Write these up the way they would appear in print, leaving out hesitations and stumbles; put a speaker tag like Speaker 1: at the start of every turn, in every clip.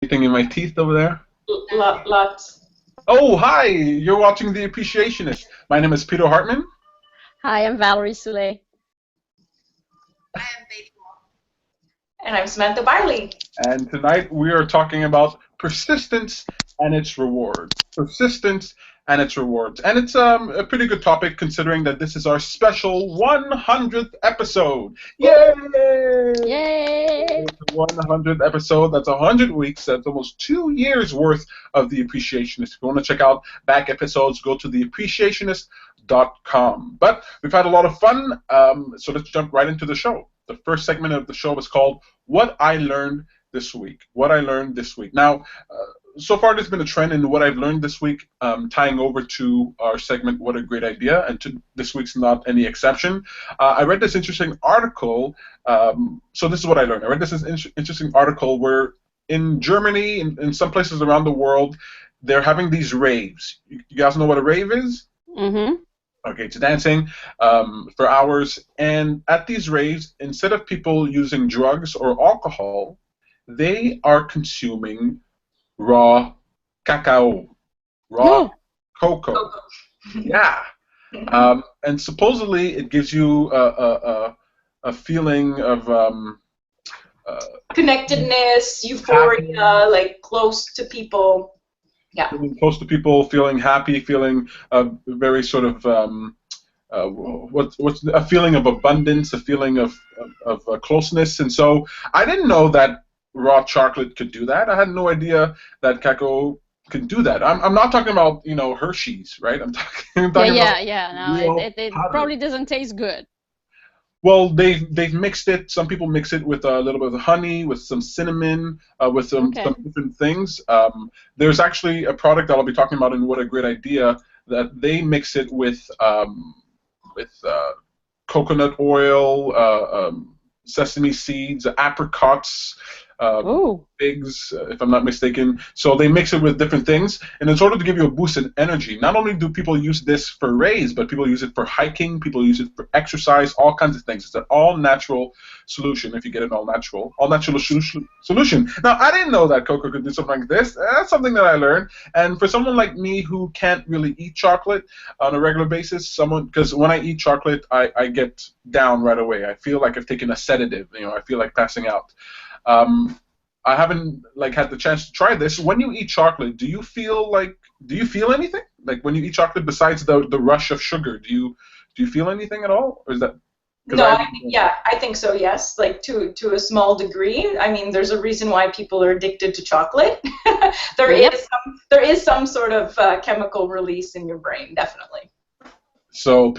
Speaker 1: Anything in my teeth over there?
Speaker 2: Lots.
Speaker 1: Oh, hi! You're watching The Appreciationist. My name is Peter Hartman.
Speaker 3: Hi, I'm Valerie Soule.
Speaker 2: And I'm Samantha Barley.
Speaker 1: And tonight we are talking about persistence and its rewards. Persistence and its rewards. And it's a pretty good topic considering that this is our special 100th episode. Yay!
Speaker 3: Yay!
Speaker 1: 100th episode. That's 100 weeks. That's almost 2 years worth of The Appreciationist. If you want to check out back episodes, go to theappreciationist.com. But we've had a lot of fun, so let's jump right into the show. The first segment of the show is called What I Learned This Week. What I Learned This Week. Now, so far there's been a trend in what I've learned this week, tying over to our segment, What a Great Idea, and this week's not any exception. I read this interesting article, so this is what I learned. I read this interesting article where in Germany, in some places around the world, they're having these raves. You guys know what a rave is?
Speaker 3: Mm-hmm.
Speaker 1: Okay, it's dancing for hours, and at these raves, instead of people using drugs or alcohol, they are consuming raw cacao, raw cocoa. Yeah, and supposedly it gives you a feeling of
Speaker 2: connectedness, euphoria, like close to people. Yeah.
Speaker 1: Feeling close to people, feeling happy, feeling very sort of what's a feeling of abundance, a feeling of closeness. And so I didn't know that raw chocolate could do that. I had no idea that cacao could do that. I'm not talking about Hershey's, right? I'm talking about
Speaker 3: No, it probably doesn't taste good.
Speaker 1: Well, they've mixed it. Some people mix it with a little bit of honey, with some cinnamon, with some different things. There's actually a product that I'll be talking about in What a Great Idea that they mix it with coconut oil, sesame seeds, apricots, figs, if I'm not mistaken. So they mix it with different things, and in order to give you a boost in energy, not only do people use this for rays, but people use it for hiking, people use it for exercise, all kinds of things. It's an all-natural solution if you get an all-natural solution. Now, I didn't know that cocoa could do something like this. That's something that I learned. And for someone like me who can't really eat chocolate on a regular basis, because when I eat chocolate, I get down right away. I feel like I've taken a sedative. I feel like passing out. I haven't had the chance to try this. When you eat chocolate, do you feel anything? Like when you eat chocolate, besides the rush of sugar, do you feel anything at all, or is that?
Speaker 2: No, I think so. Yes, like to a small degree. I mean, there's a reason why people are addicted to chocolate. There is some sort of chemical release in your brain, definitely.
Speaker 1: So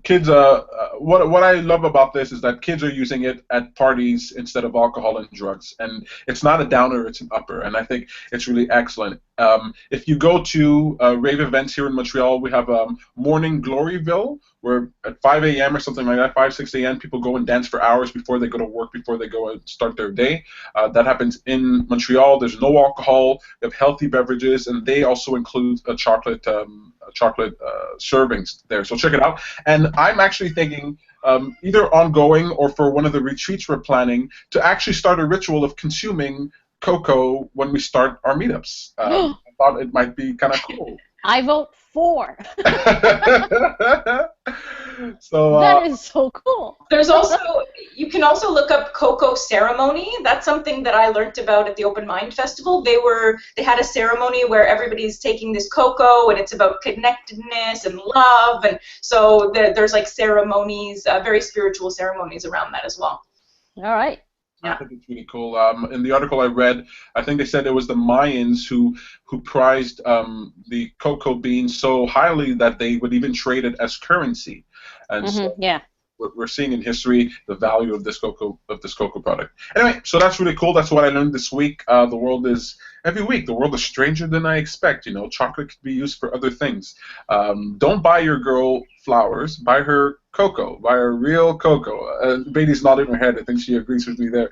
Speaker 1: kids, what I love about this is that kids are using it at parties instead of alcohol and drugs, and it's not a downer, it's an upper, and I think it's really excellent. If you go to rave events here in Montreal, we have Morning Gloryville, where at 5 a.m. or something like that, 5, 6 a.m., people go and dance for hours before they go to work, before they go and start their day. That happens in Montreal. There's no alcohol. They have healthy beverages, and they also include a chocolate servings there. So check it out. And I'm actually thinking either ongoing or for one of the retreats we're planning to actually start a ritual of consuming cocoa when we start our meetups. I thought it might be kind of cool.
Speaker 3: I vote for.
Speaker 1: So
Speaker 3: that is so cool.
Speaker 2: You can also look up cocoa ceremony. That's something that I learned about at the Open Mind Festival. They had a ceremony where everybody's taking this cocoa, and it's about connectedness and love, and so there's like ceremonies, very spiritual ceremonies around that as well.
Speaker 3: All right.
Speaker 1: Yeah. I think it's really cool. In the article I read, I think they said it was the Mayans who prized the cocoa bean so highly that they would even trade it as currency. And so we're seeing in history the value of this cocoa product. Anyway, so that's really cool. That's what I learned this week. Every week the world is stranger than I expect. Chocolate could be used for other things. Don't buy your girl flowers. Buy her cocoa. Buy her real cocoa. Beidi's nodding her head. I think she agrees with me there.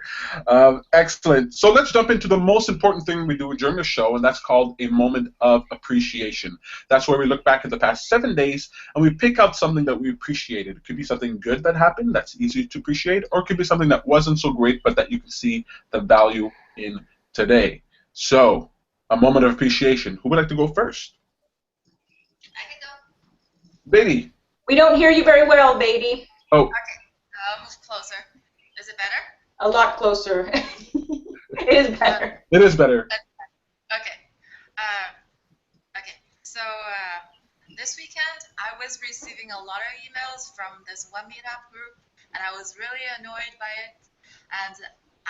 Speaker 1: Excellent. So let's jump into the most important thing we do during the show, and that's called a moment of appreciation. That's where we look back at the past 7 days and we pick out something that we appreciated. It could be something good that happened that's easy to appreciate, or it could be something that wasn't so great but that you can see the value in today. So, a moment of appreciation. Who would like to go first?
Speaker 4: I can go.
Speaker 1: Beidi.
Speaker 2: We don't hear you very well, Beidi.
Speaker 1: Oh.
Speaker 4: Okay, I'll move closer. Is it better?
Speaker 2: A lot closer. It is better.
Speaker 1: It is better.
Speaker 4: Okay. Okay. So this weekend, I was receiving a lot of emails from this one meetup group, and I was really annoyed by it. And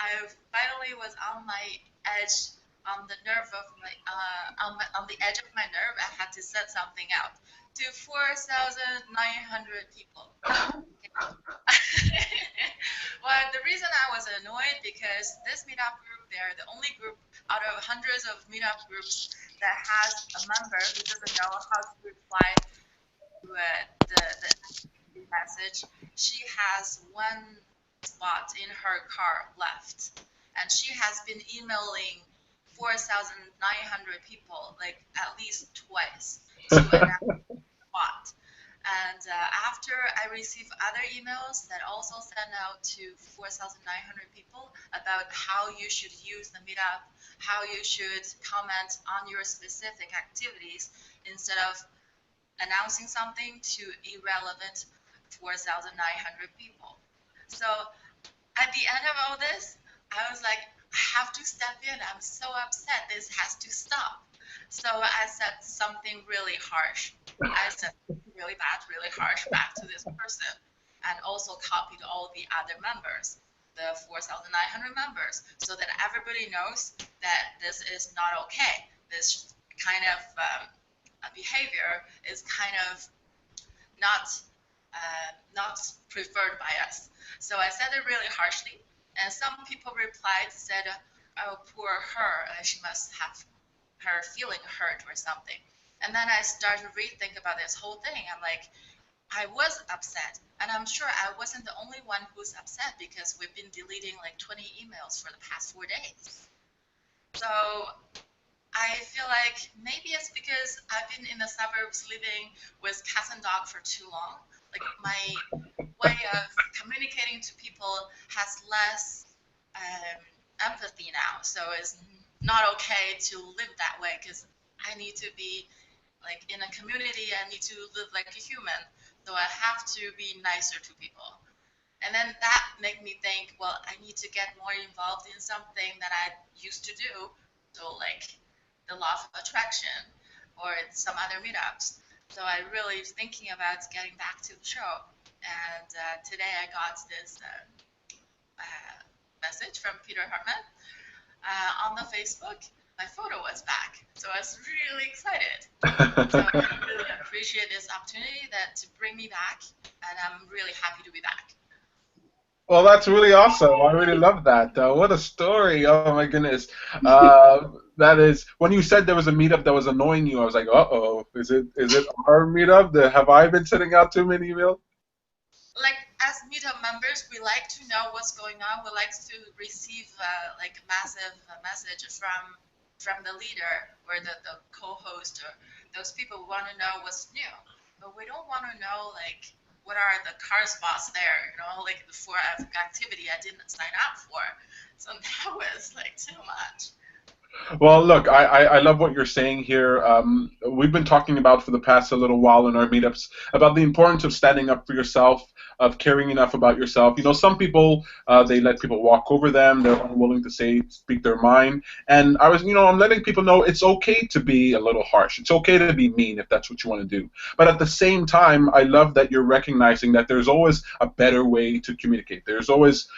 Speaker 4: I finally was on my edge, on the nerve of my, on the edge of my nerve. I had to set something out to 4,900 people. Well, the reason I was annoyed because this meetup group, they're the only group out of hundreds of meetup groups that has a member who doesn't know how to reply to the message. She has one spot in her car left, and she has been emailing 4,900 people like at least twice to announce the spot. And after I receive other emails that also send out to 4,900 people about how you should use the meetup, how you should comment on your specific activities instead of announcing something to irrelevant 4,900 people. So at the end of all this, I was like, I have to step in. I'm so upset. This has to stop. So I said something really harsh. I said really bad, really harsh back to this person, and also copied all the other members, the 4,900 members, so that everybody knows that this is not okay. This kind of behavior is kind of not preferred by us. So I said it really harshly, and some people replied, said, "Oh, poor her. She must have her feeling hurt or something." And then I started to rethink about this whole thing. I'm like, I was upset, and I'm sure I wasn't the only one who's upset because we've been deleting like 20 emails for the past 4 days. So I feel like maybe it's because I've been in the suburbs living with cat and dog for too long. Like my way of communicating to people has less empathy now. So it's not okay to live that way because I need to be like in a community. I need to live like a human. So I have to be nicer to people. And then that made me think, well, I need to get more involved in something that I used to do. So like the law of attraction or some other meetups. So I really was thinking about getting back to the show. And today I got this message from Peter Hartman on the Facebook. My photo was back, so I was really excited. So I really appreciate this opportunity to bring me back, and I'm really happy to be back.
Speaker 1: Well, that's really awesome. I really love that. What a story. Oh, my goodness. That is, when you said there was a meetup that was annoying you, I was like, uh-oh, is it our meetup? Have I been sending out too many emails?
Speaker 4: Like, as meetup members, we like to know what's going on. We like to receive, like, a massive message from the leader or the co-host or those people who want to know what's new. But we don't want to know, like, what are the car spots there, like for activity I didn't sign up for. So that was, like, too much.
Speaker 1: Well, look, I love what you're saying here. We've been talking about for the past a little while in our meetups about the importance of standing up for yourself, of caring enough about yourself. Some people, they let people walk over them. They're unwilling to speak their mind. And I'm letting people know it's okay to be a little harsh. It's okay to be mean if that's what you want to do. But at the same time, I love that you're recognizing that there's always a better way to communicate. There's always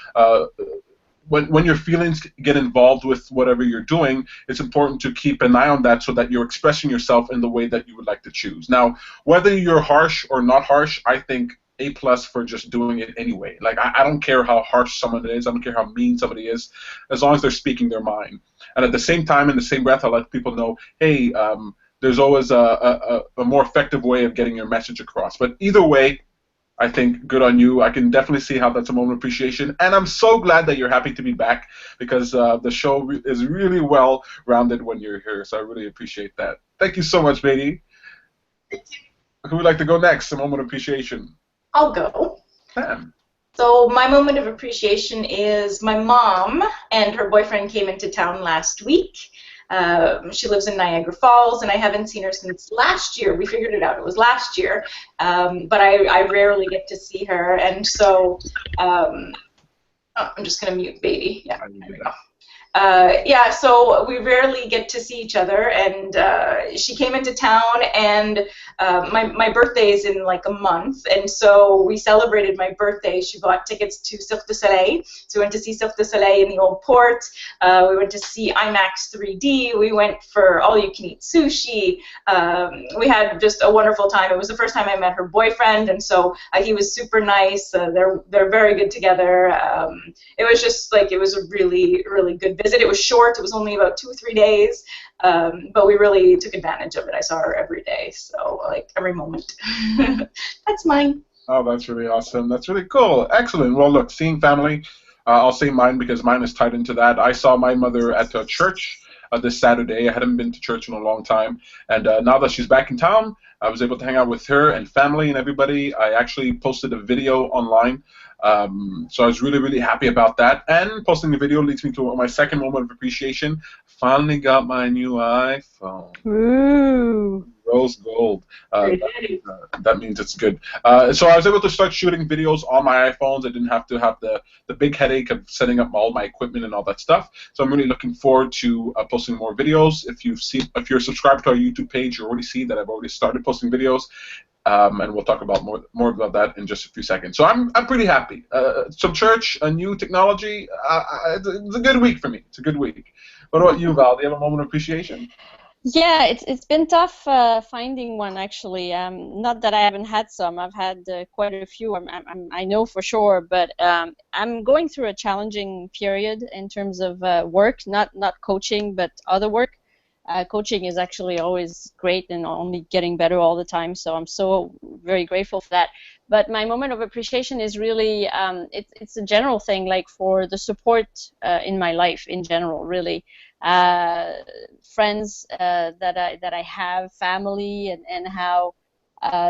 Speaker 1: when your feelings get involved with whatever you're doing, it's important to keep an eye on that so that you're expressing yourself in the way that you would like to choose. Now, whether you're harsh or not harsh, I think A+ for just doing it anyway. Like, I don't care how harsh someone is. I don't care how mean somebody is, as long as they're speaking their mind. And at the same time, in the same breath, I let people know, hey, there's always a more effective way of getting your message across. But either way, I think good on you. I can definitely see how that's a moment of appreciation. And I'm so glad that you're happy to be back because the show is really well-rounded when you're here. So I really appreciate that. Thank you so much, Beidi.
Speaker 4: Thank you.
Speaker 1: Who would like to go next? A moment of appreciation.
Speaker 2: I'll go.
Speaker 1: Sam.
Speaker 2: So my moment of appreciation is my mom and her boyfriend came into town last week. She lives in Niagara Falls, and I haven't seen her since last year. We figured it out. It was last year. But I rarely get to see her. And so I'm just going to mute Beidi. Yeah, there we go. Yeah, so we rarely get to see each other, and she came into town, and my birthday is in like a month, and so we celebrated my birthday. She bought tickets to Cirque du Soleil, so we went to see Cirque du Soleil in the Old Port. We went to see IMAX 3D. We went for all-you-can-eat sushi. We had just a wonderful time. It was the first time I met her boyfriend, and so he was super nice. They're very good together. It was just like, it was a really, really good visit. It was short. It was only about 2 or 3 days, but we really took advantage of it. I saw her every day, so like every moment. That's mine.
Speaker 1: Oh, that's really awesome. That's really cool. Excellent. Well, look, seeing family, I'll say mine because mine is tied into that. I saw my mother at a church this Saturday. I hadn't been to church in a long time, and now that she's back in town, I was able to hang out with her and family and everybody. I actually posted a video online. So I was really, really happy about that. And posting the video leads me to my second moment of appreciation. Finally got my new iPhone.
Speaker 3: Ooh.
Speaker 1: Rose gold. That means it's good. So I was able to start shooting videos on my iPhones. I didn't have to have the big headache of setting up all my equipment and all that stuff. So I'm really looking forward to posting more videos. If you're subscribed to our YouTube page, you already see that I've already started posting videos. And we'll talk about more about that in just a few seconds. So I'm pretty happy. Some church, a new technology. It's a good week for me. It's a good week. What about you, Val? Do you have a moment of appreciation?
Speaker 3: Yeah, it's been tough finding one, actually. Not that I haven't had some. I've had quite a few. I know for sure, but I'm going through a challenging period in terms of work, not coaching, but other work. Coaching is actually always great and only getting better all the time, so I'm so very grateful for that. But my moment of appreciation is really, it's a general thing, like for the support in my life in general, really. Friends that I have, family, and how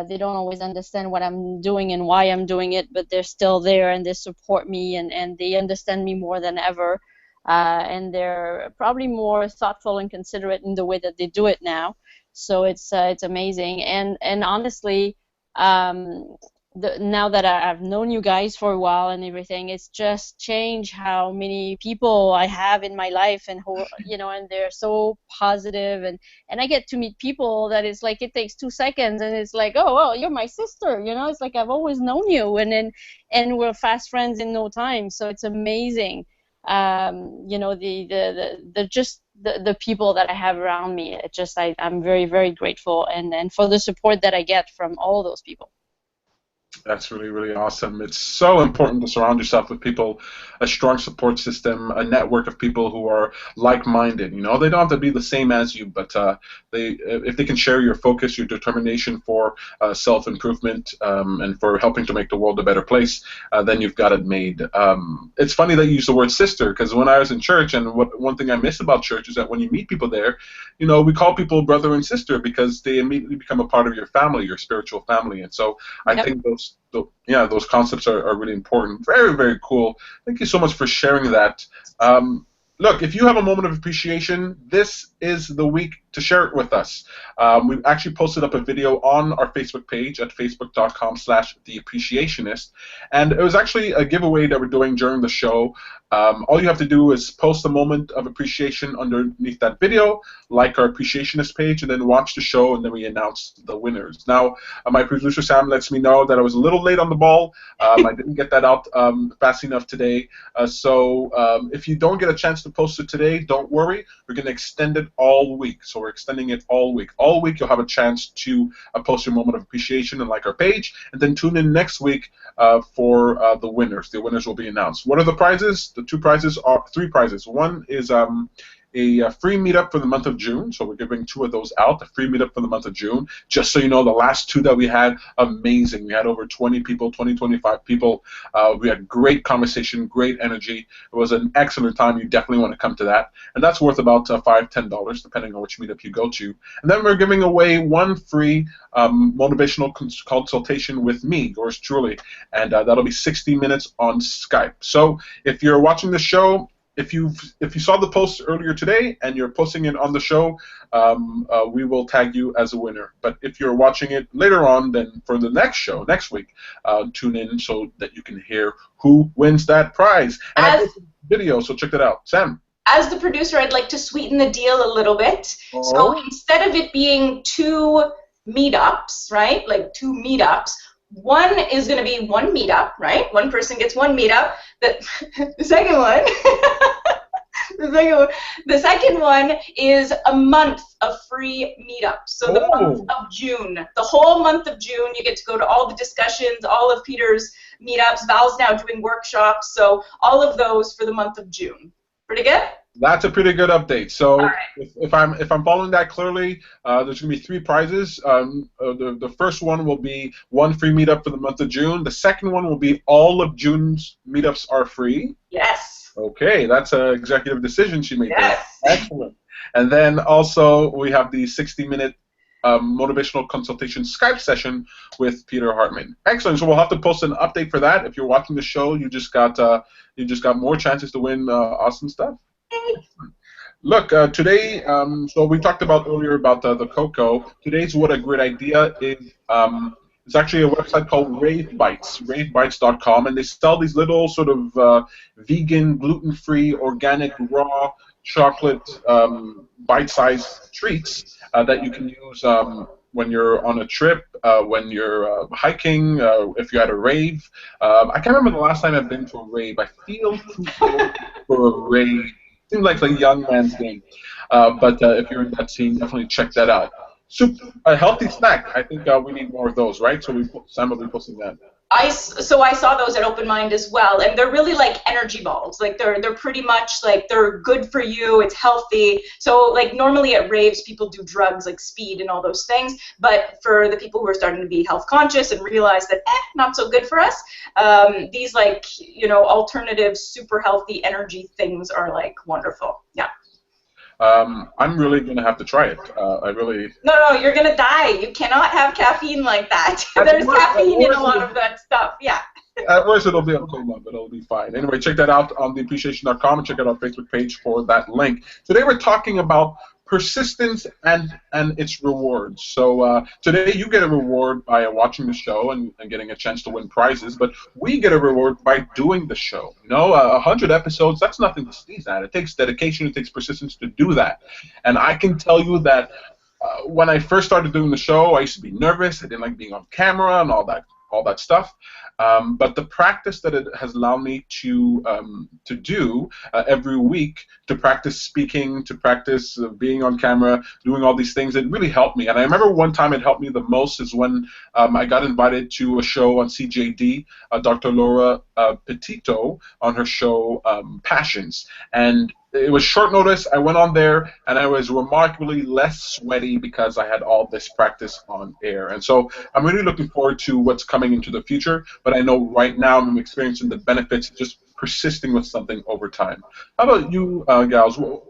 Speaker 3: they don't always understand what I'm doing and why I'm doing it, but they're still there and they support me and they understand me more than ever. And they're probably more thoughtful and considerate in the way that they do it now. So it's amazing. And honestly, now that I've known you guys for a while and everything, it's just changed how many people I have in my life, and who, and they're so positive, and I get to meet people that it's like it takes 2 seconds and it's like, oh well, you're my sister, it's like I've always known you, and we're fast friends in no time. So it's amazing. The people that I have around me, I'm very, very grateful, and for the support that I get from all those people.
Speaker 1: That's really, really awesome. It's so important to surround yourself with people, a strong support system, a network of people who are like-minded. They don't have to be the same as you, but if they can share your focus, your determination for self-improvement and for helping to make the world a better place, then you've got it made. It's funny that you use the word sister, because when I was in church, and one thing I miss about church is that when you meet people there, we call people brother and sister because they immediately become a part of your family, your spiritual family. And so I think those concepts are really important. Very, very cool. Thank you so much for sharing that. Look, if you have a moment of appreciation, this is the week to share it with us. We've actually posted up a video on our Facebook page at facebook.com/theappreciationist, and it was actually a giveaway that we're doing during the show. All you have to do is post a moment of appreciation underneath that video, like our Appreciationist page, and then watch the show, and then we announce the winners. Now, my producer Sam lets me know that I was a little late on the ball. I didn't get that out fast enough today. So if you don't get a chance to post it today, don't worry. We're going to extend it all week. So we're extending it all week. All week you'll have a chance to post your moment of appreciation and like our page, and then tune in next week for the winners. The winners will be announced. What are the prizes? The three prizes. One is a free meetup for the month of June, so we're giving 2 of those out, a free meetup for the month of June. Just so you know, the last 2 that we had, amazing. We had over 20 people, 25 people. We had great conversation, great energy. It was an excellent time. You definitely want to come to that. And that's worth about $5, $10, depending on which meetup you go to. And then we're giving away 1 free motivational consultation with me, yours truly, and that'll be 60 minutes on Skype. So if you're watching the show, if you saw the post earlier today and you're posting it on the show, we will tag you as a winner. But if you're watching it later on, then for the next show, next week, tune in so that you can hear who wins that prize. And I posted a video, so check that out. Sam?
Speaker 2: As the producer, I'd like to sweeten the deal a little bit.
Speaker 1: Oh.
Speaker 2: So instead of it being 2 meetups, right, like 2 meetups, one is going to be 1 meetup, right? One person gets 1 meetup. The second one, the second one is a month of free meetups. So the month of June, the whole month of June, you get to go to all the discussions, all of Peter's meetups. Val's now doing workshops, so all of those for the month of June. Pretty good?
Speaker 1: That's a pretty good update. So
Speaker 2: right.
Speaker 1: if I'm following that clearly, there's going to be 3 prizes. The first one will be 1 free meetup for the month of June. The second one will be all of June's meetups are free.
Speaker 2: Yes.
Speaker 1: Okay, that's an executive decision she made.
Speaker 2: Yes.
Speaker 1: There. Excellent. And then also we have the 60-minute motivational consultation Skype session with Peter Hartman. Excellent. So we'll have to post an update for that. If you're watching the show, you just got more chances to win awesome stuff. Look, today, so we talked about earlier about the cocoa. Today's What a Great Idea is, it's actually a website called Rave Bites, ravebites.com, and they sell these little sort of vegan, gluten-free, organic, raw chocolate bite-sized treats that you can use when you're on a trip, when you're hiking, if you're at a rave. I can't remember the last time I've been to a rave. I feel too old for a rave. Seems like a young man's game. But if you're in that scene, definitely check that out. Soup, a healthy snack. I think we need more of those, right? So Sam will be posting that.
Speaker 2: So I saw those at Open Mind as well, and they're really like energy balls. Like they're pretty much like they're good for you. It's healthy. So like normally at raves, people do drugs like speed and all those things. But for the people who are starting to be health conscious and realize that not so good for us, these like alternative super healthy energy things are like wonderful. Yeah.
Speaker 1: I'm really going to have to try it.
Speaker 2: No, you're going to die. You cannot have caffeine like that. There's caffeine in a lot of that stuff, yeah.
Speaker 1: At worst, it'll be a coma, but it'll be fine. Anyway, check that out on theappreciation.com and check out our Facebook page for that link. Today we're talking about persistence and its rewards. So today you get a reward by watching the show and getting a chance to win prizes, but we get a reward by doing the show. 100 episodes, that's nothing to sneeze at. It takes dedication, it takes persistence to do that. And I can tell you that when I first started doing the show, I used to be nervous. I didn't like being on camera and all that stuff. But the practice that it has allowed me to do every week, to practice speaking, to practice being on camera, doing all these things, it really helped me. And I remember one time it helped me the most is when I got invited to a show on CJD, Dr. Laura Petito, on her show Passions. And it was short notice. I went on there, and I was remarkably less sweaty because I had all this practice on air. And so I'm really looking forward to what's coming into the future, but I know right now I'm experiencing the benefits of just persisting with something over time. How about you, gals? What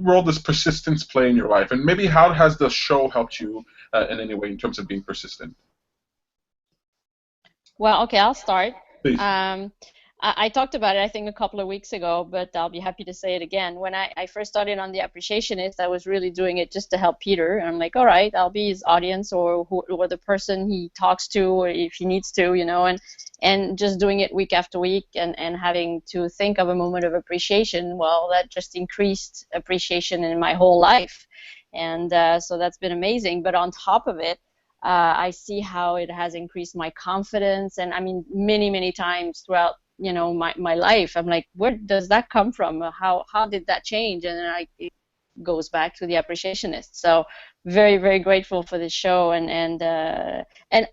Speaker 1: role does persistence play in your life? And maybe how has the show helped you in any way in terms of being persistent?
Speaker 3: Well, okay, I'll start.
Speaker 1: Please.
Speaker 3: I talked about it, I think, a couple of weeks ago, but I'll be happy to say it again. When I first started on the Appreciationist, I was really doing it just to help Peter. And I'm like, all right, I'll be his audience or the person he talks to, or if he needs to, and just doing it week after week and having to think of a moment of appreciation. Well, that just increased appreciation in my whole life. And so that's been amazing. But on top of it, I see how it has increased my confidence. And I mean, many times throughout my life, I'm like, where does that come from? How did that change? And then it goes back to the Appreciationist. So very, very grateful for this show, and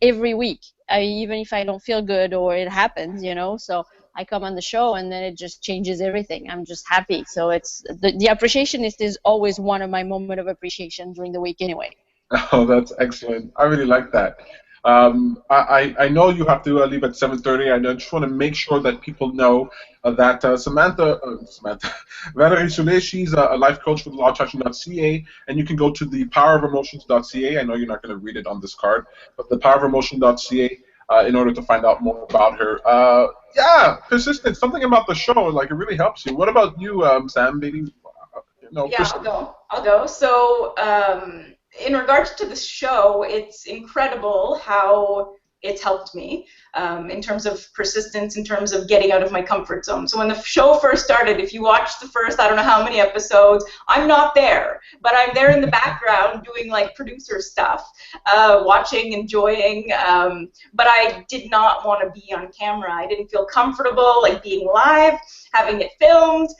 Speaker 3: every week, even if I don't feel good or it happens, so I come on the show and then it just changes everything. I'm just happy. So it's the Appreciationist is always one of my moment of appreciation during the week anyway.
Speaker 1: Oh, that's excellent. I really like that. I know you have to leave at 7:30. I just want to make sure that people know that Samantha, Valerie Soule, she's a life coach for the lawattraction.ca, and you can go to the powerofermotions.ca. I know you're not going to read it on this card, but the powerofermotion.ca in order to find out more about her. Yeah, persistence. Something about the show, like it really helps you. What about you, Sam? Beidi?
Speaker 2: Yeah, I'll go. So, in regards to the show, it's incredible how it's helped me in terms of persistence, in terms of getting out of my comfort zone. So when the show first started, if you watch the first, I don't know how many episodes, I'm not there, but I'm there in the background doing like producer stuff, watching, enjoying, but I did not want to be on camera. I didn't feel comfortable like being live, having it filmed.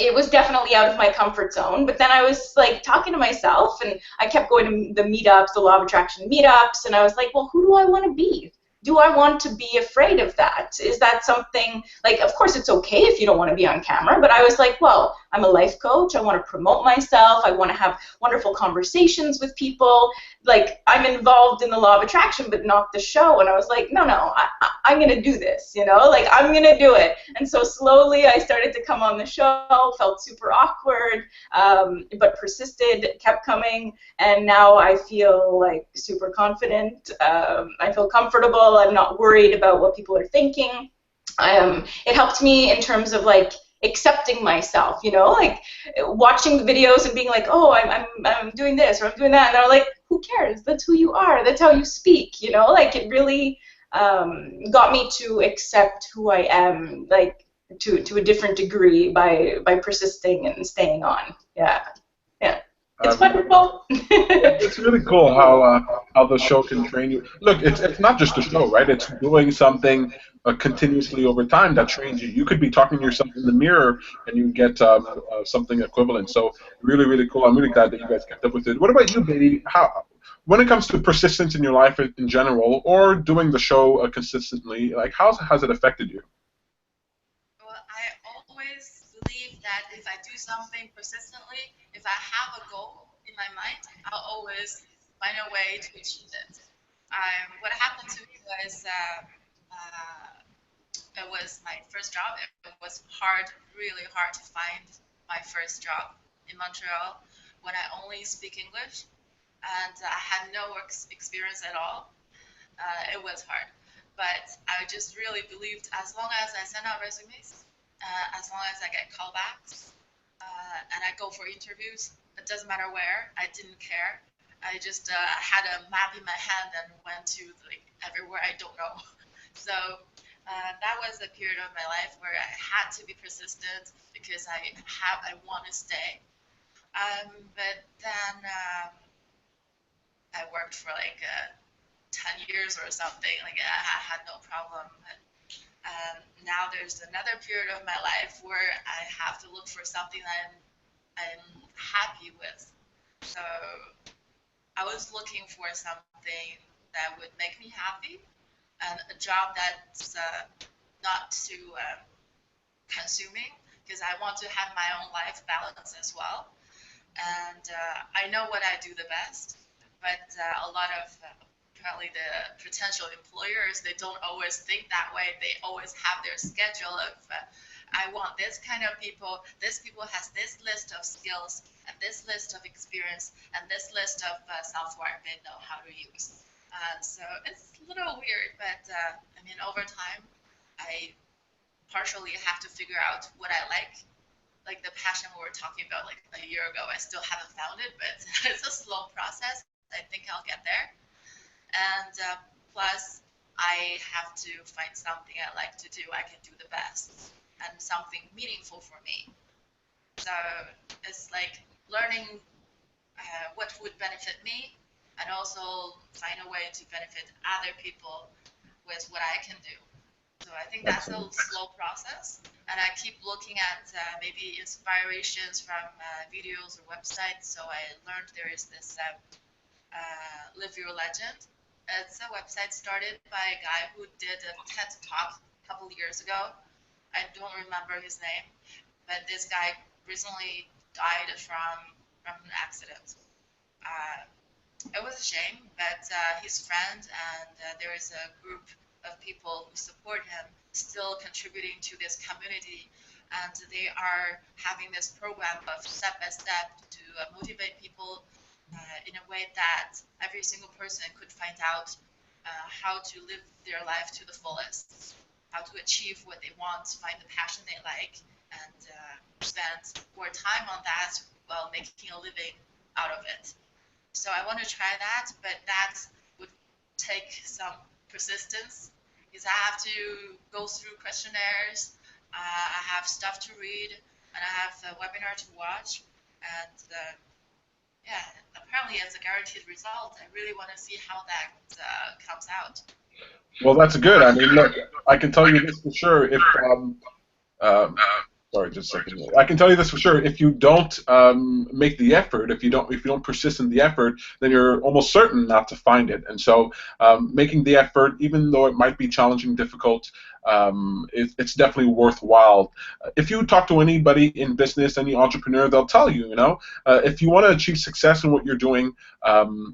Speaker 2: It was definitely out of my comfort zone, but then I was like talking to myself, and I kept going to the meetups, the law of attraction meetups, and I was like, well, who do I want to be? Do I want to be afraid of that? Is that something, like, of course it's okay if you don't want to be on camera, but I was like, well, I'm a life coach, I want to promote myself, I want to have wonderful conversations with people, like, I'm involved in the law of attraction, but not the show, and I was like, no, I'm going to do this, you know, like, I'm going to do it. And so slowly I started to come on the show, felt super awkward, but persisted, kept coming, and now I feel like super confident. I feel comfortable. I'm not worried about what people are thinking. It helped me in terms of like accepting myself, you know, like watching the videos and being like, oh, I'm doing this or I'm doing that, and they're like, who cares? That's who you are. That's how you speak, you know, like it really got me to accept who I am, like to a different degree by persisting and staying on. Yeah. It's wonderful.
Speaker 1: It's really cool how the show can train you. Look, it's not just the show, right? It's doing something continuously over time that trains you. You could be talking to yourself in the mirror and you get something equivalent. So really, really cool. I'm really glad that you guys kept up with it. What about you, Beidi? How, when it comes to persistence in your life in general, or doing the show consistently, like how has it affected you?
Speaker 4: Well, I always believe that if I do something persistently, if I have a goal in my mind, I'll always find a way to achieve it. What happened to me was it was my first job. It was hard, really hard to find my first job in Montreal when I only speak English and I had no experience at all. It was hard, but I just really believed as long as I send out resumes, as long as I get callbacks, and I go for interviews, it doesn't matter where, I didn't care. I just had a map in my hand and went to like everywhere I don't know. So that was a period of my life where I had to be persistent because I want to stay. But then I worked for like 10 years or something. Like I had no problem. Now there's another period of my life where I have to look for something that I'm happy with. So I was looking for something that would make me happy and a job that's not too consuming because I want to have my own life balance as well. And I know what I do the best, but a lot of apparently the potential employers, they don't always think that way. They always have their schedule of I want this kind of people. This people has this list of skills and this list of experience and this list of software they know how to use. So it's a little weird, but I mean, over time, I partially have to figure out what I like the passion we were talking about like a year ago. I still haven't found it, but it's a slow process. I think I'll get there. And plus, I have to find something I like to do, I can do the best, and something meaningful for me. So it's like learning what would benefit me, and also find a way to benefit other people with what I can do. So I think that's a slow process, and I keep looking at maybe inspirations from videos or websites. So I learned there is this Live Your Legend. It's a website started by a guy who did a TED Talk a couple years ago. I don't remember his name, but this guy recently died from an accident. Uh, it was a shame, but his friend and there is a group of people who support him still contributing to this community, and they are having this program of step by step to motivate people in a way that every single person could find out how to live their life to the fullest. how to achieve what they want, find the passion they like, and spend more time on that while making a living out of it. So I want to try that, but that would take some persistence because I have to go through questionnaires, I have stuff to read, and I have a webinar to watch, and yeah, apparently as a guaranteed result, I really want to see how that comes out.
Speaker 1: Well, that's good. I mean, look, I can tell you this for sure. If um, sorry, just a second. I can tell you this for sure. If you don't make the effort, if you don't persist in the effort, then you're almost certain not to find it. And so, making the effort, even though it might be challenging, difficult, it's definitely worthwhile. If you talk to anybody in business, any entrepreneur, they'll tell you, if you want to achieve success in what you're doing,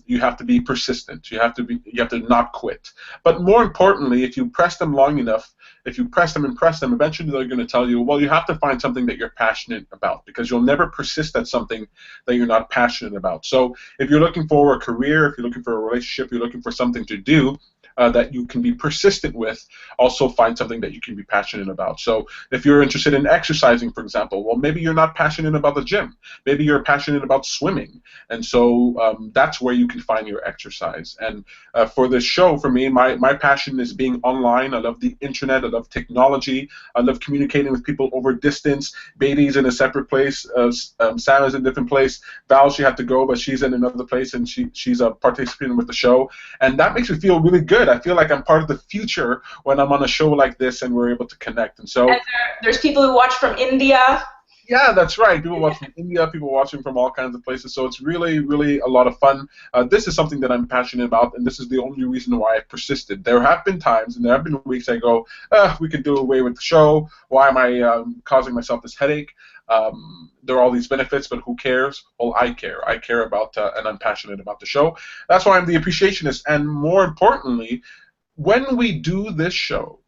Speaker 1: you have to be persistent. You have to not quit. But more importantly, if you press them long enough, if you press them and press them, eventually they're going to tell you, well, you have to find something that you're passionate about, because you'll never persist at something that you're not passionate about. So if you're looking for a career, if you're looking for a relationship, you're looking for something to do, that you can be persistent with, also find something that you can be passionate about. So if you're interested in exercising, for example, well, maybe you're not passionate about the gym. Maybe you're passionate about swimming. And so that's where you can find your exercise. And for this show, for me, my passion is being online. I love the internet. I love technology. I love communicating with people over distance. Beidi's in a separate place. Sam is in a different place. Val, she had to go, but she's in another place, and she's participating with the show. And that makes me feel really good. I feel like I'm part of the future when I'm on a show like this and we're able to connect. And so
Speaker 2: there's people who watch from India.
Speaker 1: Yeah, that's right. People watch from India, people watching from all kinds of places. So it's really, really a lot of fun. This is something that I'm passionate about, and this is the only reason why I persisted. There have been times, and there have been weeks I go, we could do away with the show. Why am I causing myself this headache? There are all these benefits, but who cares? Well, I care. I care about, and I'm passionate about the show. That's why I'm the Appreciationist. And more importantly, when we do this show,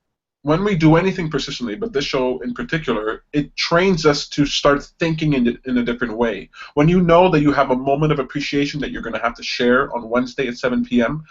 Speaker 1: when we do anything persistently, but this show in particular, it trains us to start thinking in a different way. When you know that you have a moment of appreciation that you're going to have to share on Wednesday at 7 p.m.,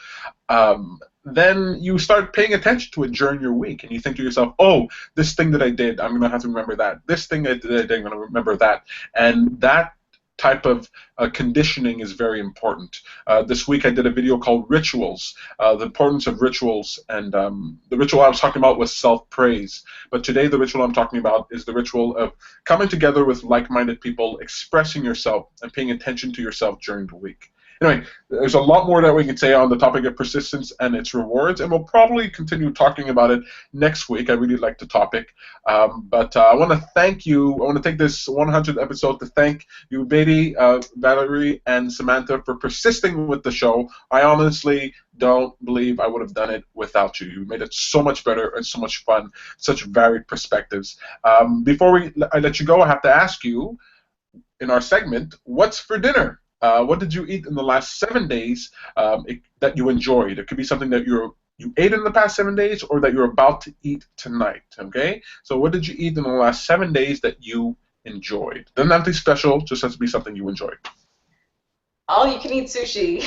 Speaker 1: then you start paying attention to it during your week, and you think to yourself, oh, this thing that I did, I'm going to have to remember that. This thing I did, I'm going to remember that. And that type of conditioning is very important. This week I did a video called Rituals, the importance of rituals, and the ritual I was talking about was self-praise. But today the ritual I'm talking about is the ritual of coming together with like-minded people, expressing yourself, and paying attention to yourself during the week. Anyway, there's a lot more that we can say on the topic of persistence and its rewards, and we'll probably continue talking about it next week. I really like the topic. But I want to thank you. I want to take this 100th episode to thank you, Beidi, Valerie, and Samantha for persisting with the show. I honestly don't believe I would have done it without you. You made it so much better and so much fun, such varied perspectives. Before I let you go, I have to ask you, in our segment, what's for dinner? What did you eat in the last 7 days that you enjoyed? It could be something that you ate in the past 7 days, or that you're about to eat tonight. Okay? So what did you eat in the last 7 days that you enjoyed? Doesn't have to be special, just has to be something you enjoyed.
Speaker 2: All you can eat sushi.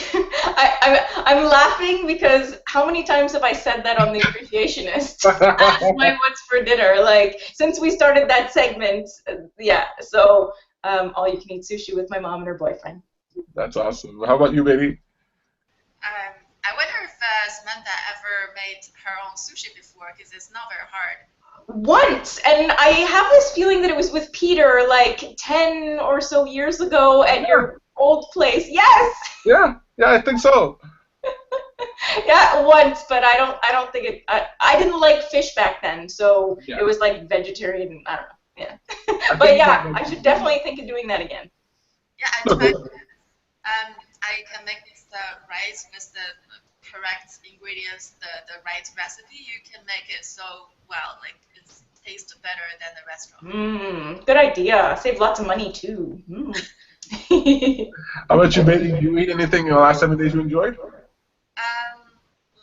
Speaker 2: I'm laughing because how many times have I said that on the Appreciationist? That's my what's for dinner. Like, since we started that segment, yeah. So all you can eat sushi with my mom and her boyfriend.
Speaker 1: That's awesome. How about you, Beidi?
Speaker 4: I wonder if Samantha ever made her own sushi before, because it's not very hard.
Speaker 2: Once, and I have this feeling that it was with Peter like 10 or so years ago at your old place. Yes.
Speaker 1: Yeah, I think so.
Speaker 2: Yeah, once, but I don't think it. I didn't like fish back then, so it was like vegetarian. I don't know. Yeah, but yeah, I should definitely think of doing that again.
Speaker 4: Yeah, I tried. I can make this rice with the correct ingredients, the right recipe. You can make it so well, like it tastes better than the restaurant.
Speaker 2: Good idea. Save lots of money too.
Speaker 1: How about you, Beidi? Did you eat anything in the last 7 days you enjoyed?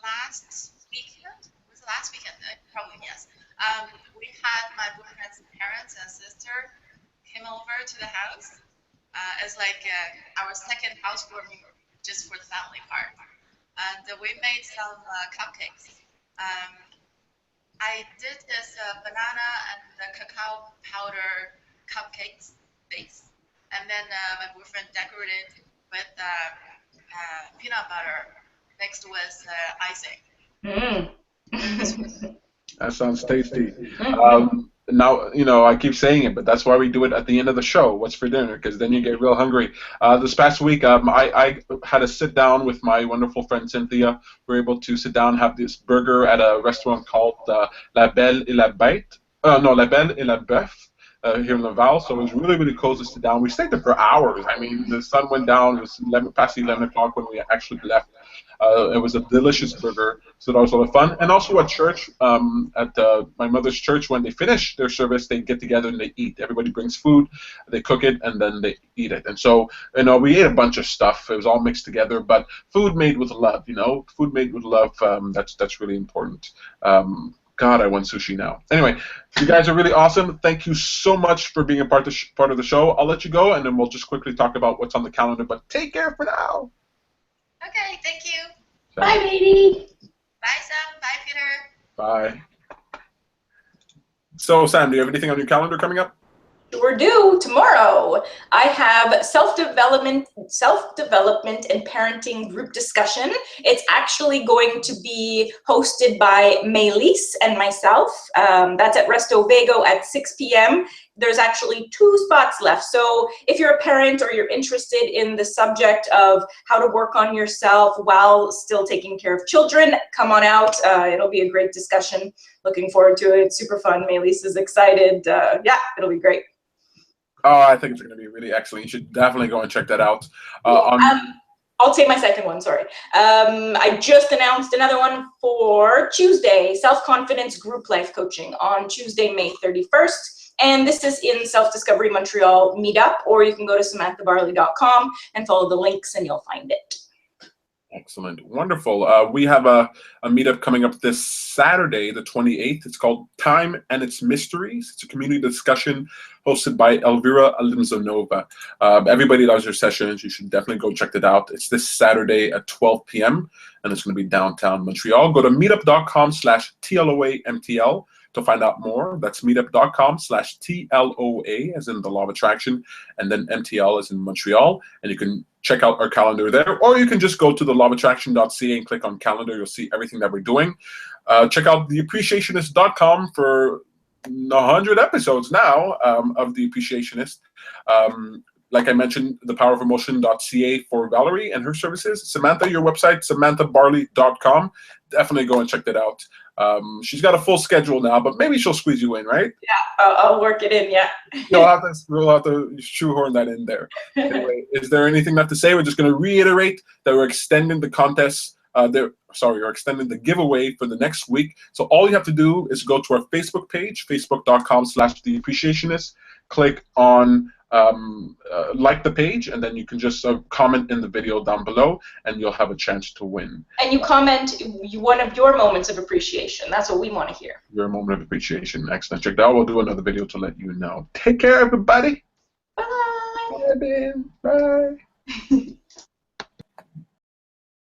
Speaker 4: Last weekend? Was it last weekend? Probably yes. We had my boyfriend's parents and sister came over to the house. It's like our second housewarming just for the family part. And we made some cupcakes. I did this banana and the cacao powder cupcakes base, and then my boyfriend decorated with peanut butter mixed with icing.
Speaker 1: That sounds tasty. Now, I keep saying it, but that's why we do it at the end of the show. What's for dinner? Because then you get real hungry. This past week, I had a sit down with my wonderful friend Cynthia. We were able to sit down and have this burger at a restaurant called La Belle et la Bête. No, La Belle et la Bœuf. Here in Laval, so it was really, really cool to sit down. We stayed there for hours. I mean, the sun went down. It was past 11 o'clock when we actually left. It was a delicious burger, so that was a lot of fun. And also at church, at my mother's church, when they finish their service, they get together and they eat. Everybody brings food, they cook it, and then they eat it. And so, we ate a bunch of stuff. It was all mixed together, but food made with love, food made with love. That's really important. God, I want sushi now. Anyway, you guys are really awesome. Thank you so much for being a part of the show. I'll let you go, and then we'll just quickly talk about what's on the calendar. But take care for now.
Speaker 4: Okay, thank you.
Speaker 2: Bye, Beidi.
Speaker 4: Bye, Sam. Bye, Peter.
Speaker 1: Bye. So, Sam, do you have anything on your calendar coming up?
Speaker 2: We're due tomorrow. I have self-development and parenting group discussion. It's actually going to be hosted by Maylise and myself. That's at Resto Vago at 6 p.m. There's actually 2 spots left. So if you're a parent or you're interested in the subject of how to work on yourself while still taking care of children, come on out. It'll be a great discussion. Looking forward to it. It's super fun. Maylise is excited. Yeah, it'll be great.
Speaker 1: Oh, I think it's going to be really excellent. You should definitely go and check that out.
Speaker 2: I'll take my second one, sorry. I just announced another one for Tuesday, Self-Confidence Group Life Coaching on Tuesday, May 31st. And this is in Self-Discovery Montreal Meetup, or you can go to samanthabarley.com and follow the links and you'll find it.
Speaker 1: Excellent. Wonderful. We have a meetup coming up this Saturday, the 28th. It's called Time and Its Mysteries. It's a community discussion hosted by Elvira Alimzonova. Everybody loves your sessions. You should definitely go check it out. It's this Saturday at 12 p.m. and it's going to be downtown Montreal. Go to meetup.com/TLOAMTL to find out more. That's meetup.com/TLOA, as in the law of attraction, and then MTL as in Montreal. And you can check out our calendar there, or you can just go to the lawofattraction.ca and click on calendar. You'll see everything that we're doing. Check out theappreciationist.com for 100 episodes now of The Appreciationist. Like I mentioned, thepowerofemotion.ca for Valerie and her services. Samantha, your website, samanthabarley.com. Definitely go and check that out. She's got a full schedule now, but maybe she'll squeeze you in, right?
Speaker 2: Yeah, I'll work it in, yeah.
Speaker 1: We'll have to shoehorn that in there. Anyway, is there anything left to say? We're just going to reiterate that we're extending the contest. We're extending the giveaway for the next week. So all you have to do is go to our Facebook page, facebook.com/theappreciationist. Click on like the page, and then you can just comment in the video down below, and you'll have a chance to win. And
Speaker 2: you comment one of your moments of appreciation. That's what we want to hear.
Speaker 1: Your moment of appreciation. Excellent. Check that out. We'll do another video to let you know. Take care, everybody.
Speaker 2: Bye.
Speaker 1: Bye. Bye.